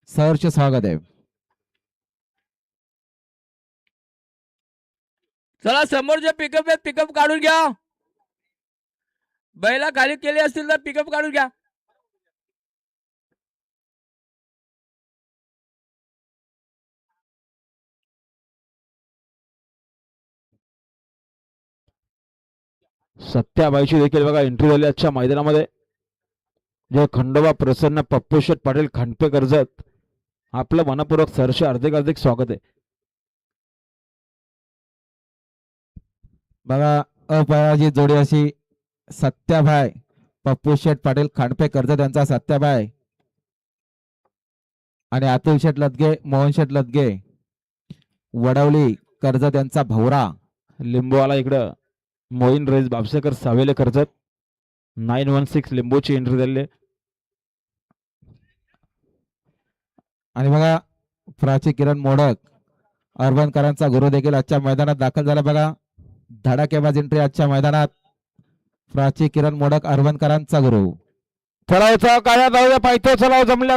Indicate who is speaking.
Speaker 1: सहर्ष स्वागत आहे.
Speaker 2: चला समोरचे पिकअप आहेत, पिकअप काढून घ्या. बैला खाली केली असतील तर पिकअप काढून घ्या.
Speaker 3: सत्याबाईची देखील बघा एंट्री झाली आजच्या मैदानामध्ये. जे खंडोबा प्रसन्न पप्पूशेठ पाटील खांडपे कर्जत आपलं मनपूर्वक सहर्ष हार्दिक स्वागत आहे.
Speaker 1: बघा अपराजित जोडी अशी सत्याभाई पप्पू शेठ पाटील खांडपे कर्जत यांचा सत्याभाई आणि अतुल शेठ लदगे मोहन शेठ लदगे वडवली कर्जत यांचा भवरा.
Speaker 3: लिंबूवाला इकडं मोईन रेज बापसेकर सावेले कर्जत 916 लिंबूची एंट्री झाली.
Speaker 1: आणि बघा प्राची किरण मोडक अर्बनकरांचा गुरु देखील आजच्या मैदानात दाखल झाला. बघा धडाकेबाज एंट्री आजच्या मैदानात. प्राची किरण मोडक अर्बनकरांचा गुरु.
Speaker 3: चला काळ्या धावल्या पायथ्या चला जमल्या